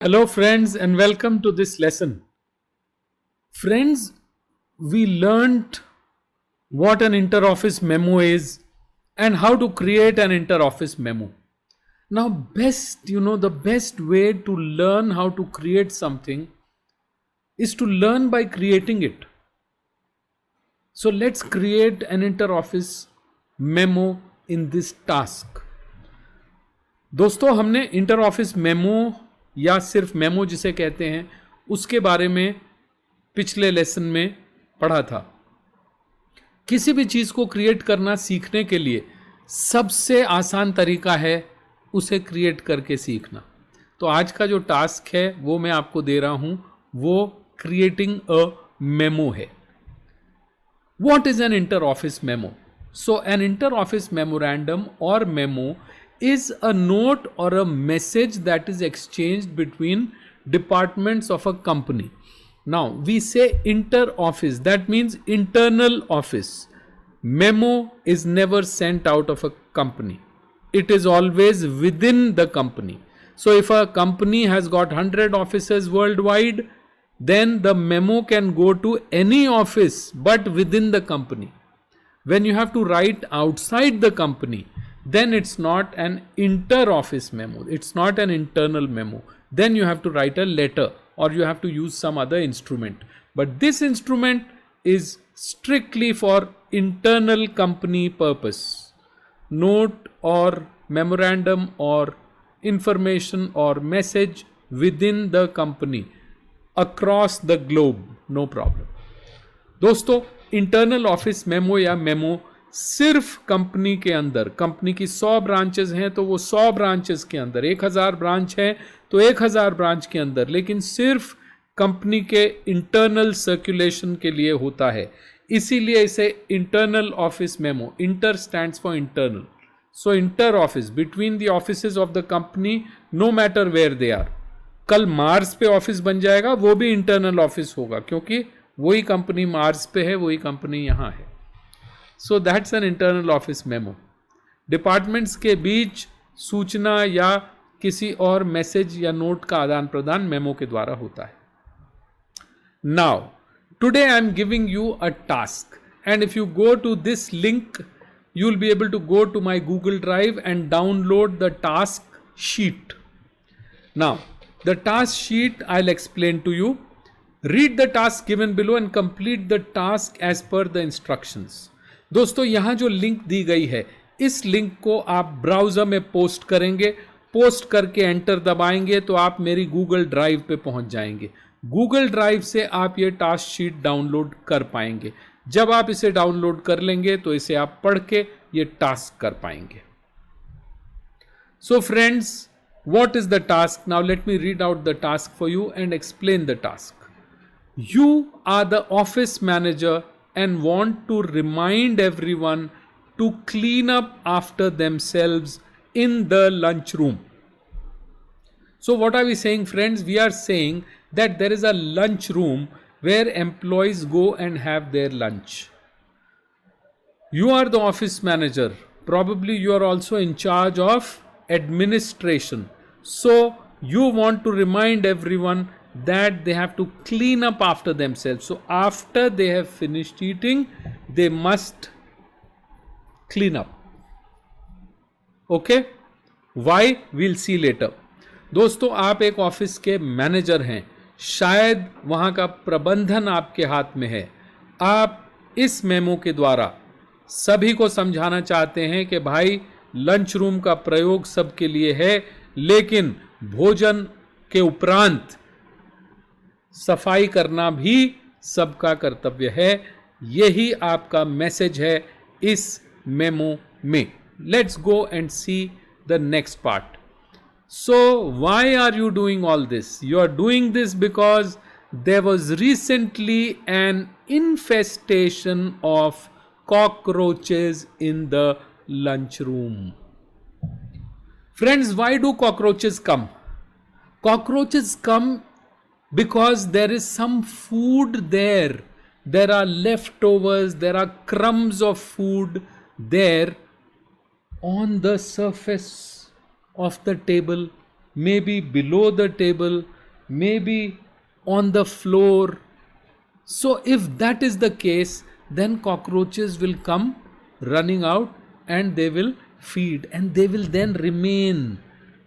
Hello, friends, and welcome to this lesson. Friends, we learned what an interoffice memo is and how to create an interoffice memo. Now, the best way to learn how to create something is to learn by creating it. So, let's create an interoffice memo in this task. दोस्तों, हमने inter office memo या सिर्फ memo जिसे कहते हैं उसके बारे में पिछले लेसन में पढ़ा था। किसी भी चीज़ को क्रिएट करना सीखने के लिए सबसे आसान तरीका है उसे क्रिएट करके सीखना। तो आज का जो टास्क है वो मैं आपको दे रहा हूं, वो क्रिएटिंग अ मेमो है। What is an inter-office memo? So an inter-office memorandum or memo is a note or a message that is exchanged between departments of a company. Now we say inter-office, that means internal office. Memo is never sent out of a company. It is always within the company. So if a company has got 100 offices worldwide, then the memo can go to any office but within the company. When you have to write outside the company, then it's not an inter-office memo. It's not an internal memo. Then you have to write a letter or you have to use some other instrument. But this instrument is strictly for internal company purpose. Note or memorandum or information or message within the company. Across the globe, no problem. दोस्तों, internal office memo या memo सिर्फ company के अंदर, company की 100 branches हैं तो वो 100 branches के अंदर, 1000 ब्रांच है तो 1000 ब्रांच के अंदर, लेकिन सिर्फ कंपनी के इंटरनल सर्कुलेशन के लिए होता है। इसीलिए इसे internal office memo, inter stands for internal, so inter office between the offices of the company, no matter where they are. कल मार्स पे ऑफिस बन जाएगा, वो भी इंटरनल ऑफिस होगा क्योंकि वही कंपनी मार्स पे है, वही कंपनी यहां है। So that's an internal office memo. Departments के बीच सूचना या किसी और मैसेज या नोट का आदान प्रदान मेमो के द्वारा होता है। Now today I am giving you a task and if you go to this link you will be able to go to my Google Drive and download the task sheet. Now, the task sheet I'll explain to you. Read the task given below and complete the task as per the instructions. दोस्तों, यहाँ जो link दी गई है, इस link को आप browser में post करेंगे, पोस्ट करके एंटर दबाएंगे तो आप मेरी गूगल ड्राइव पे पहुंच जाएंगे। गूगल ड्राइव से आप ये टास्क शीट डाउनलोड कर पाएंगे। जब आप इसे डाउनलोड कर लेंगे तो इसे आप पढ़ के ये टास्क कर पाएंगे। So friends, what is the task? Now let me read out the task for you and explain the task. You are the office manager and want to remind everyone to clean up after themselves in the lunchroom. So what are we saying, friends? We are saying that there is a lunch room where employees go and have their lunch. You are the office manager. Probably you are also in charge of administration. So you want to remind everyone that they have to clean up after themselves. So after they have finished eating, they must clean up. Okay? Why? We'll see later. दोस्तों, आप एक office के manager हैं, शायद वहाँ का प्रबंधन आपके हाथ में है। आप इस मेमो के द्वारा सभी को समझाना चाहते हैं कि भाई, लंच रूम का प्रयोग सबके लिए है, लेकिन भोजन के उपरांत सफाई करना भी सबका कर्तव्य है। यही आपका मैसेज है इस मेमो में। Let's go and see the next part. So why are you doing all this? You are doing this because there was recently an infestation of cockroaches in the lunchroom. Friends, why do cockroaches come? Cockroaches come because there is some food there. There are leftovers, there are crumbs of food there on the surface of the table maybe below the table, maybe on the floor. So if that is the case, then cockroaches will come running out and they will feed, and they will then remain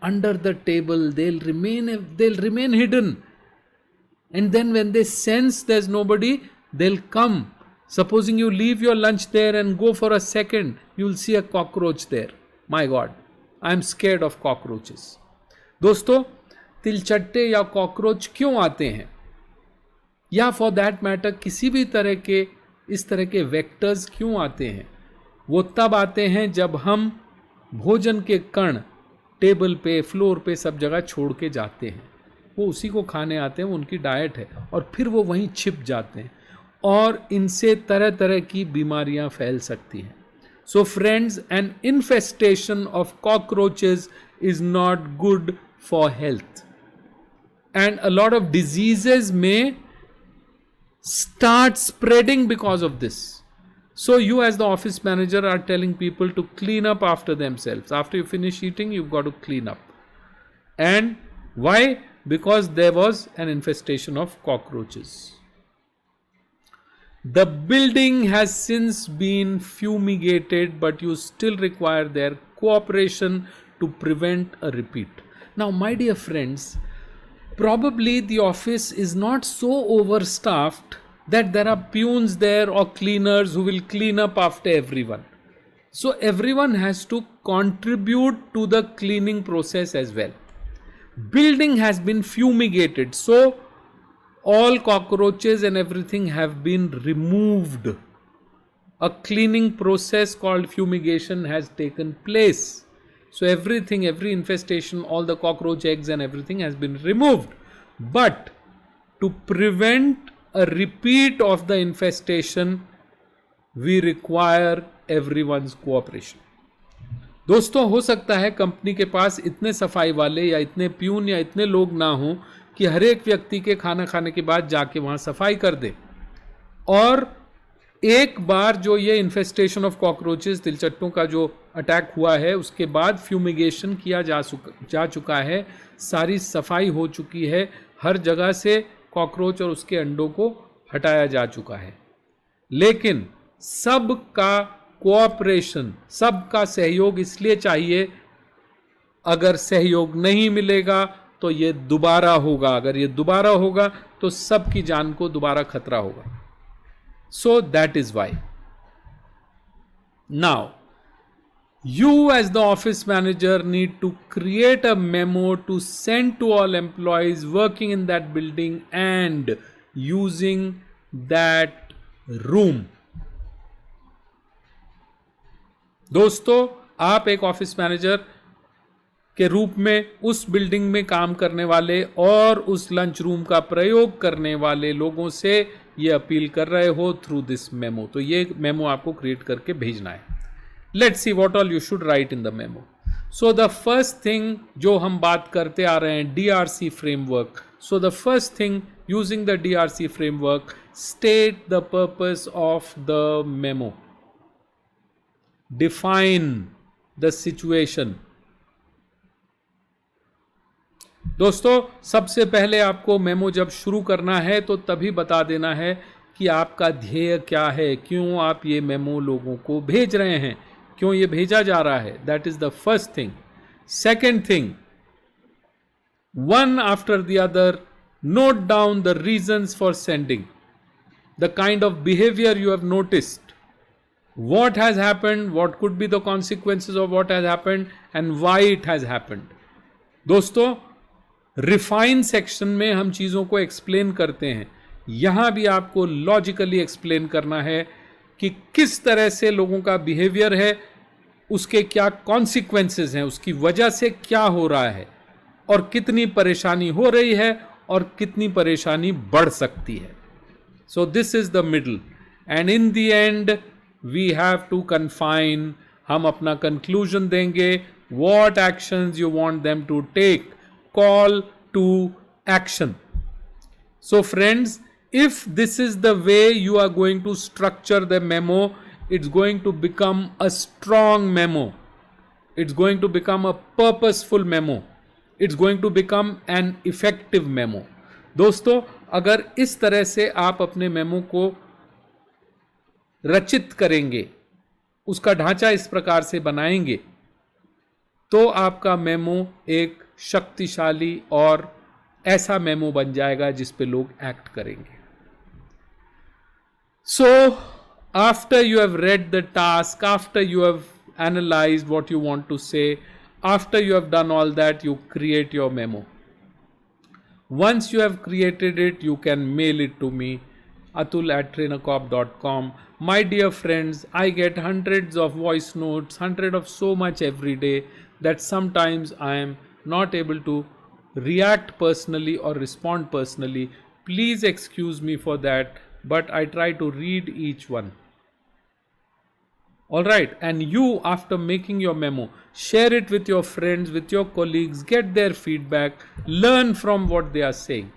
under the table. They'll remain hidden. And then when they sense there's nobody, they'll come. Supposing you leave your lunch there and go for a second, you'll see a cockroach there. My God, I'm scared of cockroaches. दोस्तों, तिलचट्टे या cockroach क्यों आते हैं, या for that matter किसी भी तरह के इस तरह के वेक्टर्स क्यों आते हैं? वो तब आते हैं जब हम भोजन के कण टेबल पे, फ्लोर पे, सब जगह छोड़ के जाते हैं. वो उसी को खाने आते हैं, वो उनकी डाइट है, और फिर वो वहीं छिप जाते हैं, और इनसे तरह तरह की बीमारियां फैल सकती हैं. So friends, an infestation of cockroaches is not good for health, and a lot of diseases में start spreading because of this. So you as the office manager are telling people to clean up after themselves. After you finish eating, you've got to clean up. And why? Because there was an infestation of cockroaches. The building has since been fumigated, but you still require their cooperation to prevent a repeat. Now, my dear friends, probably the office is not so overstaffed that there are peons there or cleaners who will clean up after everyone. So everyone has to contribute to the cleaning process as well. Building has been fumigated, so all cockroaches and everything have been removed. A cleaning process called fumigation has taken place. So everything, every infestation, all the cockroach eggs and everything has been removed. But to prevent a repeat of the infestation, we require everyone's cooperation. दोस्तों, हो सकता है company के पास इतने सफाई वाले या इतने प्यून या इतने लोग ना हों कि हर एक व्यक्ति के खाना खाने के बाद जाके वहाँ सफाई कर दे. और एक बार जो ये इन्फेस्टेशन ऑफ कॉकरोचेस, तिलचट्टों का जो अटैक हुआ है, उसके बाद फ्यूमिगेशन किया जा चुका है, सारी सफाई हो चुकी है, हर जगह से कॉकरोच और उसके अंडों को हटाया जा चुका है. लेकिन सबका कोऑपरेशन, सबका सहयोग इसलिए चाहिए. अगर सहयोग नहीं मिलेगा तो ये दोबारा होगा. अगर ये दोबारा होगा तो सबकी जान को दोबारा खतरा होगा. So that is why. Now, you as the office manager need to create a memo to send to all employees working in that building and using that room. दोस्तों, आप एक ऑफिस मैनेजर के रूप में उस बिल्डिंग में काम करने वाले और उस लंच रूम का प्रयोग करने वाले लोगों से ये अपील कर रहे हो थ्रू दिस मेमो. तो ये मेमो आपको क्रिएट करके भेजना है. Let's see what all you should write in the memo. So the first thing जो हम बात करते आ रहे हैं, DRC framework. So the first thing, using the DRC framework, state the purpose of the memo, define the situation. दोस्तों, सबसे पहले आपको मेमो जब शुरू करना है तो तभी बता देना है कि आपका ध्येय क्या है, क्यों आप ये मेमो लोगों को भेज रहे हैं, क्यों ये भेजा जा रहा है. That is the first thing. Second thing, one after the other, note down the reasons for sending, the kind of behaviour you have noticed, what has happened, what could be the consequences of what has happened and why it has happened. दोस्तों, refine section में हम चीज़ों को explain करते हैं. यहाँ भी आपको लॉजिकली एक्सप्लेन करना है कि किस तरह से लोगों का बिहेवियर है, उसके क्या कॉन्सिक्वेंसेस हैं, उसकी वजह से क्या हो रहा है, और कितनी परेशानी हो रही है और कितनी परेशानी बढ़ सकती है. So this is the middle, and in the end we have to confine. हम अपना कंक्लूजन देंगे. What actions you want them to take. Call to action. So friends, if this is the way you are going to structure the memo, it's going to become a strong memo. It's going to become a purposeful memo. It's going to become an effective memo. दोस्तों, अगर इस तरह से आप अपने memo को रचित करेंगे, उसका ढांचा इस प्रकार से बनाएंगे, तो आपका मेमो एक शक्तिशाली और ऐसा मेमो बन जाएगा जिस पे लोग एक्ट करेंगे. So, after you have read the task, after you have analyzed what you want to say, after you have done all that, you create your memo. Once you have created it, you can mail it to me, atul@trainercorp.com. My dear friends, I get hundreds of voice notes, hundred of so much every day that sometimes I am not able to react personally or respond personally. Please excuse me for that, but I try to read each one. All right, and you, after making your memo, share it with your friends, with your colleagues, get their feedback, learn from what they are saying,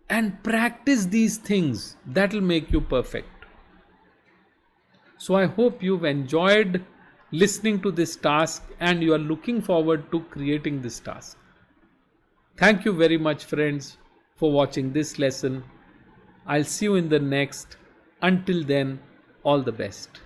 and practice these things. That will make you perfect. So I hope you've enjoyed listening to this task and you are looking forward to creating this task. Thank you very much, friends, for watching this lesson. I'll see you in the next. Until then, all the best.